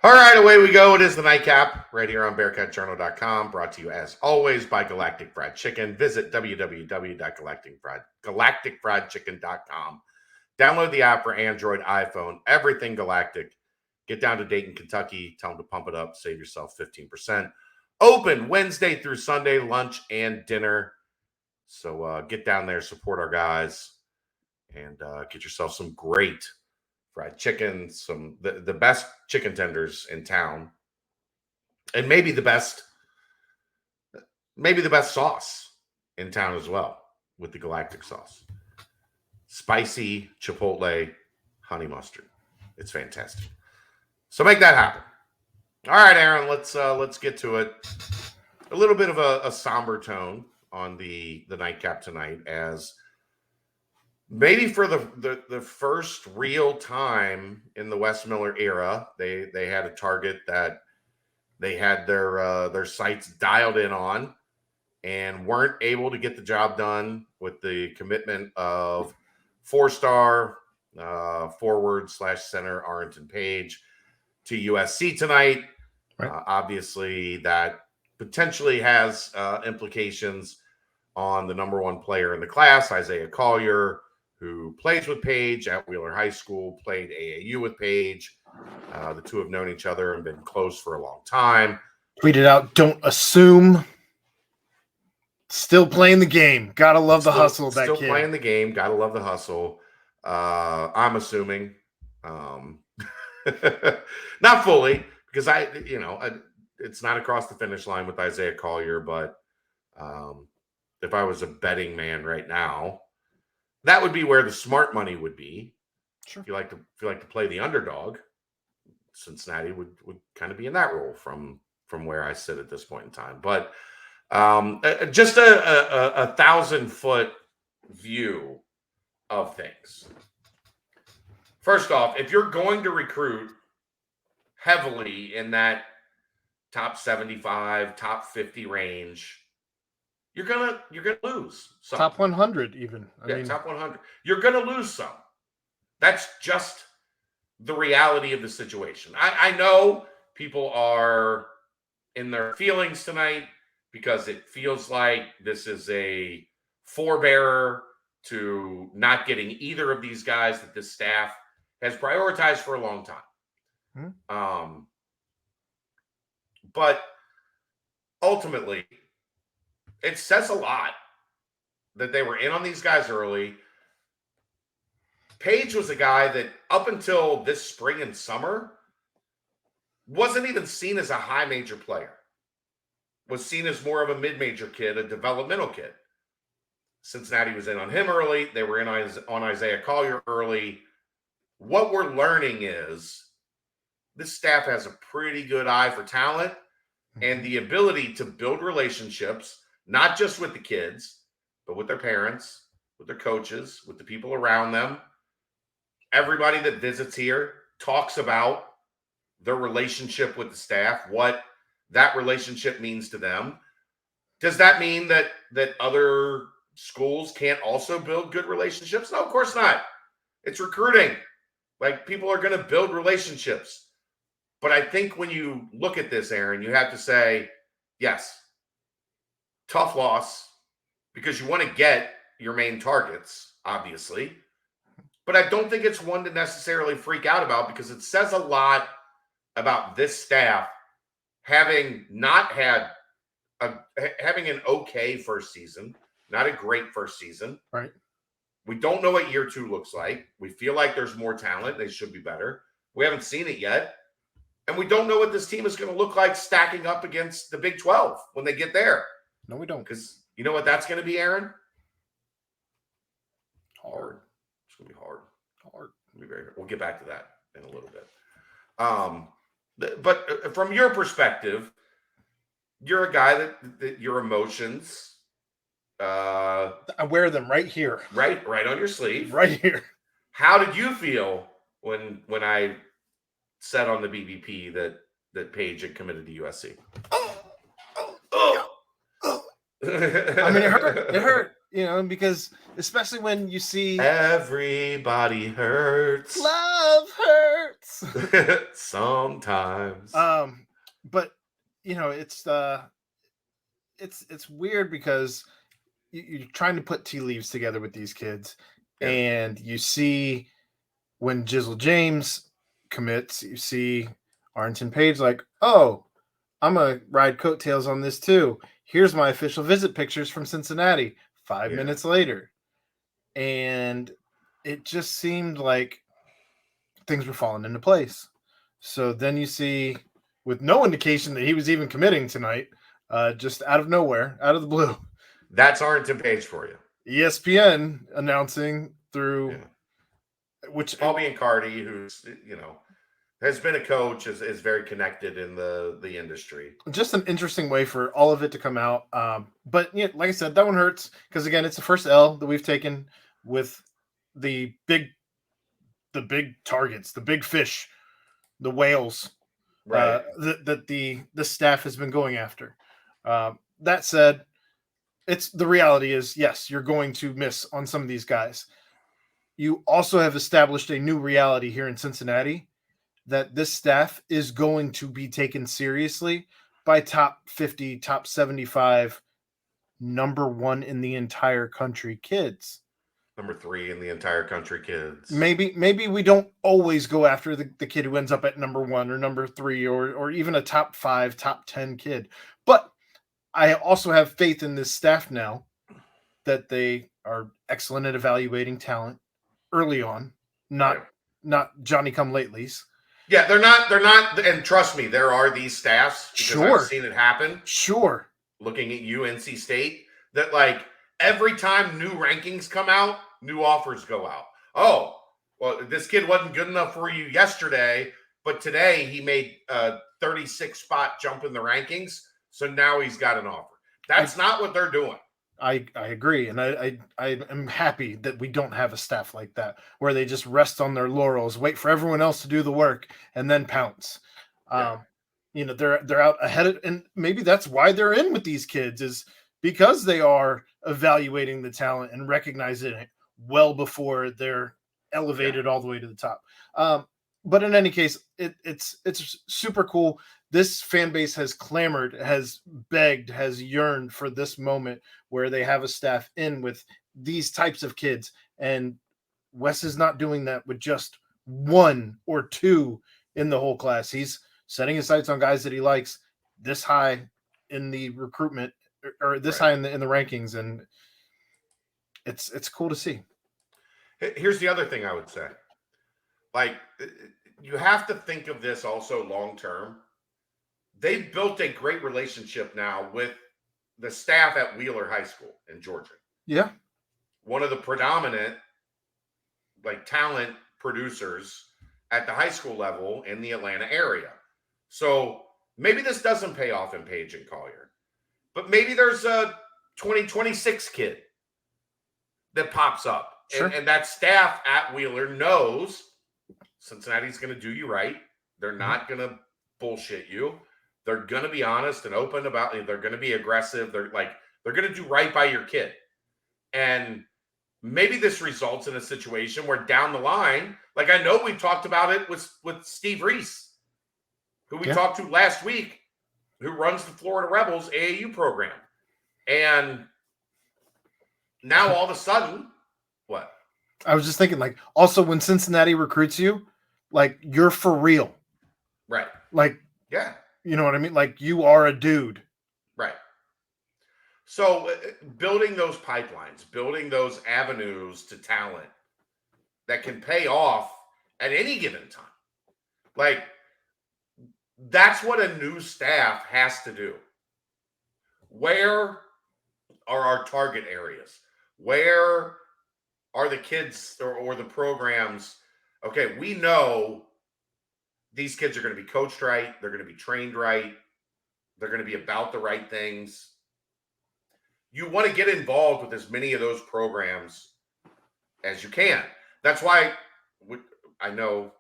All right, away we go. It is the Nightcap right here on BearcatJournal.com, brought to you as always by Galactic Fried Chicken. Visit www.galacticfriedchicken.com. Download the app for Android, iPhone, everything Galactic. Get down to Dayton, Kentucky. Tell them to pump it up. Save yourself 15%. Open Wednesday through Sunday, lunch and dinner. So get down there, support our guys, and get yourself some great fried chicken, the best chicken tenders in town, and maybe the best sauce in town as well with the Galactic sauce. Spicy chipotle honey mustard. It's fantastic. So make that happen. All right, Aaron, let's get to it. A little bit of a somber tone on the Nightcap tonight, as maybe for the first real time in the Wes Miller era, they had a target that they had their sights dialed in on and weren't able to get the job done with the commitment of four-star forward/center Arlington Page to USC tonight. Right. Obviously, that potentially has implications on the number one player in the class, Isaiah Collier, who plays with Page at Wheeler High School, played AAU with Page. The two have known each other and been close for a long time. Tweeted out, "Don't assume." Still playing the game. Gotta love the hustle of that kid. Still playing the game. Gotta love the hustle. I'm assuming. Not fully, because it's not across the finish line with Isaiah Collier, but if I was a betting man right now, that would be where the smart money would be. Sure. If you like to play the underdog, Cincinnati would kind of be in that role from where I sit at this point in time. But just a 1,000-foot view of things. First off, if you're going to recruit heavily in that top 75, top 50 range, you're gonna lose some. Top 100 even. I mean, top 100. You're gonna lose some. That's just the reality of the situation. I know people are in their feelings tonight because it feels like this is a forebearer to not getting either of these guys that this staff has prioritized for a long time. But ultimately, it says a lot that they were in on these guys early. Page was a guy that up until this spring and summer wasn't even seen as a high major player. Was seen as more of a mid-major kid, a developmental kid. Cincinnati was in on him early. They were in on Isaiah Collier early. What we're learning is this staff has a pretty good eye for talent and the ability to build relationships, not just with the kids, but with their parents, with their coaches, with the people around them. Everybody that visits here talks about their relationship with the staff, what that relationship means to them. Does that mean that other schools can't also build good relationships? No, of course not. It's recruiting. Like, people are going to build relationships. But I think when you look at this, Aaron, you have to say, yes, tough loss, because you want to get your main targets, obviously. But I don't think it's one to necessarily freak out about, because it says a lot about this staff having not had having an okay first season, not a great first season. Right. We don't know what year 2 looks like. We feel like there's more talent. They should be better. We haven't seen it yet. And we don't know what this team is going to look like stacking up against the Big 12 when they get there. No, we don't. Because you know what that's going to be, Aaron? Hard. It's going to be hard. It'll be very hard. We'll get back to that in a little bit. But from your perspective, you're a guy that your emotions. I wear them right here. Right on your sleeve. Right here. How did you feel when I said on the BBP that Page had committed to USC? I mean, it hurt. It hurt. because especially when you see Everybody hurts. love hurts. Sometimes. But it's weird because you're trying to put tea leaves together with these kids, Yeah. and you see when Jizzle James commits, you see Arlington Page like, oh, I'm gonna ride coattails on this too. Here's my official visit pictures from Cincinnati. 5 minutes later, and it just seemed like things were falling into place. So then you see, with no indication that he was even committing tonight, just out of nowhere, out of the blue, That's Arlington Page for you. ESPN announcing through which Paul Biancardi, who's has been a coach, is very connected in the industry. Just an interesting way for all of it to come out. But yeah, like I said, that one hurts because again, it's the first L that we've taken with the big targets, the big fish, the whales, Right. that the staff has been going after. That said, it's the reality is yes, you're going to miss on some of these guys. You also have established a new reality here in Cincinnati that this staff is going to be taken seriously by top 50, top 75, number one in the entire country kids. Number 3 in the entire country kids. Maybe we don't always go after the kid who ends up at number 1 or number 3 or even a top 5, top 10 kid. But I also have faith in this staff now that they are excellent at evaluating talent early on, not Johnny come latelys. Yeah, they're not, and trust me, there are these staffs because Sure. I've seen it happen. Sure. Looking at UNC State, that like every time new rankings come out, new offers go out. Oh, well, this kid wasn't good enough for you yesterday, but today he made a 36 spot jump in the rankings, so now he's got an offer. That's not what they're doing. I agree, and I am happy that we don't have a staff like that where they just rest on their laurels, wait for everyone else to do the work, and then pounce. They're out ahead of, and maybe that's why they're in with these kids is because they are evaluating the talent and recognizing it well before they're elevated all the way to the top. But in any case, it's super cool. This fan base has clamored, has begged, has yearned for this moment where they have a staff in with these types of kids. And Wes is not doing that with just 1 or 2 in the whole class. He's setting his sights on guys that he likes this high in the recruitment or this high in the rankings. And it's cool to see. Here's the other thing I would say. Like, you have to think of this also long term. They've built a great relationship now with the staff at Wheeler High School in Georgia. Yeah. One of the predominant talent producers at the high school level in the Atlanta area. So maybe this doesn't pay off in Page and Collier, but maybe there's a 2026 kid that pops up. Sure. And that staff at Wheeler knows Cincinnati's going to do you right. They're not going to bullshit you. They're going to be honest and open about it. They're going to be aggressive. They're going to do right by your kid. And maybe this results in a situation where down the line, like I know we talked about it with Steve Reese, who we talked to last week, who runs the Florida Rebels AAU program. And now all of a sudden, what? I was just thinking, also when Cincinnati recruits you, you're for real. Right. Yeah. You know what I mean? You are a dude. Right. So building those pipelines, building those avenues to talent that can pay off at any given time. That's what a new staff has to do. Where are our target areas? Where are the kids or the programs? Okay, we know these kids are going to be coached right. They're going to be trained right. They're going to be about the right things. You want to get involved with as many of those programs as you can. That's why I know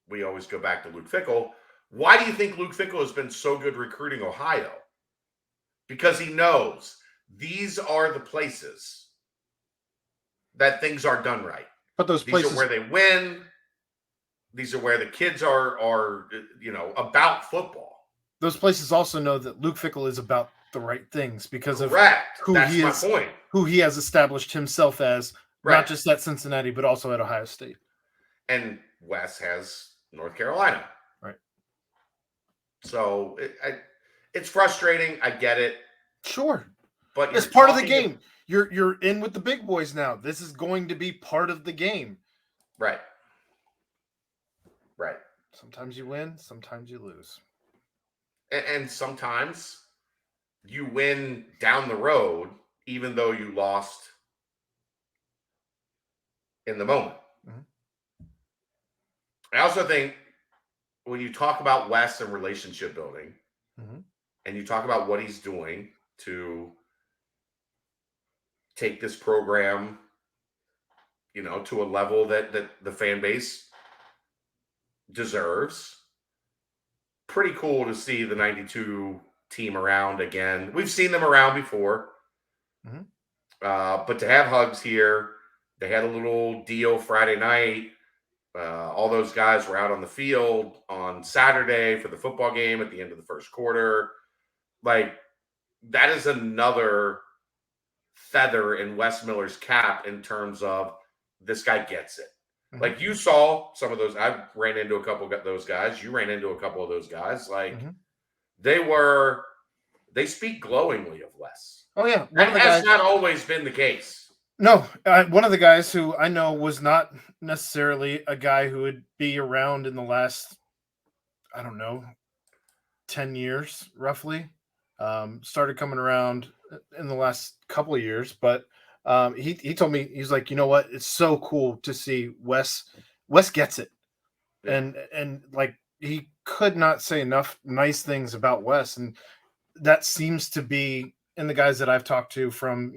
we always go back to Luke Fickell. Why do you think Luke Fickell has been so good recruiting Ohio? Because he knows these are the places that things are done right. But those These places are where they win. These are where the kids are about football. Those places also know that Luke Fickell is about the right things because Correct. of who That's he my is, point. who he has established himself as, Right. not just at Cincinnati, but also at Ohio State. And Wes has North Carolina. Right. So it's frustrating. I get it. Sure. But it's part of the game. You're in with the big boys now. This is going to be part of the game. Right. Right. Sometimes you win, sometimes you lose. And sometimes you win down the road, even though you lost in the moment. Mm-hmm. I also think when you talk about Wes and relationship building, mm-hmm. and you talk about what he's doing to take this program, to a level that the fan base deserves, pretty cool to see the 92 team around again. We've seen them around before. Mm-hmm. But to have Hugs here, they had a little deal Friday night. All those guys were out on the field on Saturday for the football game at the end of the first quarter. Like, that is another feather in Wes Miller's cap in terms of this guy gets it. Mm-hmm. Like, you saw some of those. I ran into a couple of those guys. You ran into a couple of those guys. Like, mm-hmm. They speak glowingly of Wes. Oh, yeah. That has not always been the case. No, one of the guys who I know was not necessarily a guy who would be around in the last, 10 years, roughly. Started coming around in the last couple of years, but he told me, he's like, you know what? It's so cool to see Wes gets it. Yeah. And like, he could not say enough nice things about Wes. And that seems to be in the guys that I've talked to from,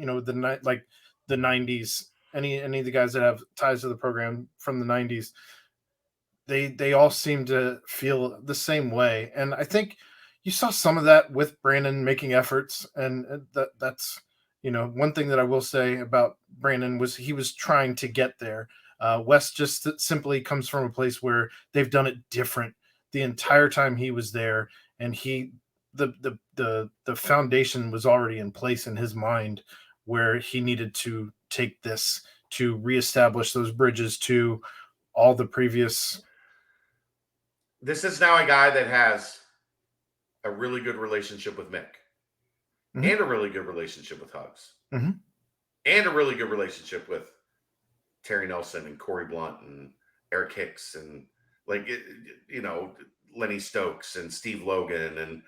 the 90s, any of the guys that have ties to the program from the 90s, they all seem to feel the same way. And I think you saw some of that with Brandon making efforts. And that's, one thing that I will say about Brandon was he was trying to get there. Wes just simply comes from a place where they've done it different the entire time he was there. And the foundation was already in place in his mind where he needed to take this to reestablish those bridges to all the previous. This is now a guy that has a really good relationship with Mick, mm-hmm. and a really good relationship with Hugs, mm-hmm. and a really good relationship with Terry Nelson and Corey Blunt and Eric Hicks and Lenny Stokes and Steve Logan, and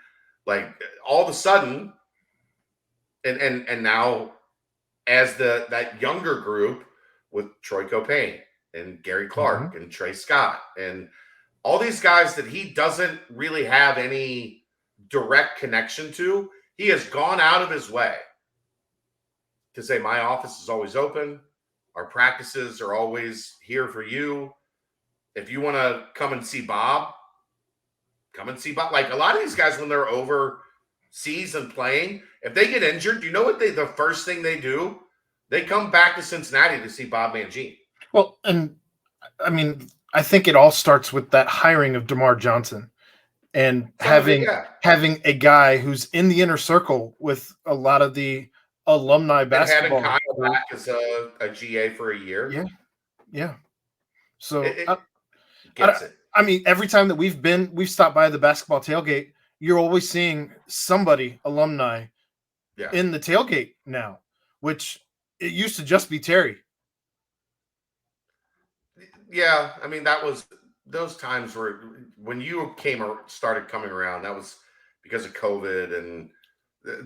like all of a sudden, and now as that younger group with Troy Copain and Gary Clark, mm-hmm. and Trey Scott and all these guys that he doesn't really have any direct connection to, he has gone out of his way to say, my office is always open. Our practices are always here for you. If you want to come and see Bob, come and see Bob. Like a lot of these guys, when they're overseas and playing, if they get injured, you know what the first thing they do? They come back to Cincinnati to see Bob Mangine. Well, and I mean, I think it all starts with that hiring of DeMar Johnson and having a guy who's in the inner circle with a lot of the alumni basketball. And having Kyle back as a GA for a year. Yeah. Yeah. So gets it. I mean, every time that we've stopped by the basketball tailgate, you're always seeing somebody alumni in the tailgate now, which it used to just be Terry. Yeah, I mean, that was those times where when you started coming around, that was because of COVID and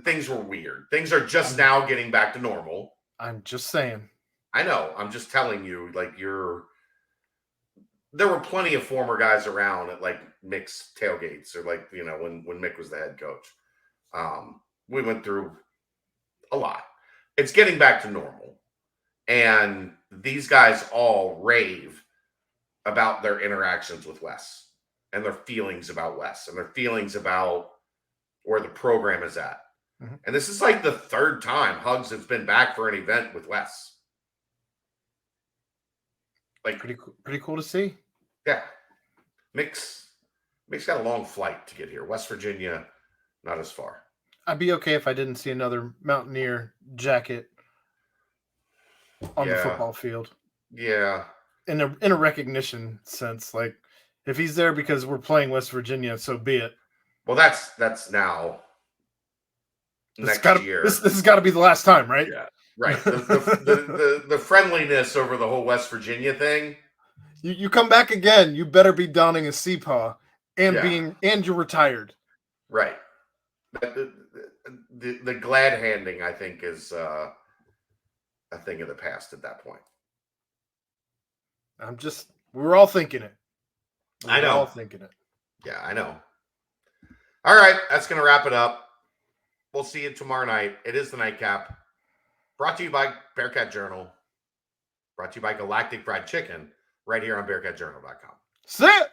things were weird. Things are just now getting back to normal. I'm just saying. I know. I'm just telling you, like there were plenty of former guys around at like Mick's tailgates or when Mick was the head coach. We went through a lot. It's getting back to normal. And these guys all rave about their interactions with Wes and their feelings about Wes and their feelings about where the program is at. Mhm. And this is like the third time Hugs has been back for an event with Wes. Like, Pretty cool to see. yeah. Mick's got a long flight to get here. West Virginia, not as far. I'd be okay if I didn't see another Mountaineer jacket on the Yeah. football field. Yeah. In a recognition sense, like if he's there because we're playing West Virginia, so be it. Well, that's now next year. This has got to be the last time, right? Yeah, right. The friendliness over the whole West Virginia thing. You come back again, you better be donning a CPAW and Yeah. you're retired. Right. The glad handing, I think, is a thing of the past at that point. We were all thinking it. I know. All thinking it. Yeah, I know. All right, that's going to wrap it up. We'll see you tomorrow night. It is the Nightcap. Brought to you by Bearcat Journal. Brought to you by Galactic Fried Chicken right here on BearcatJournal.com. Sit!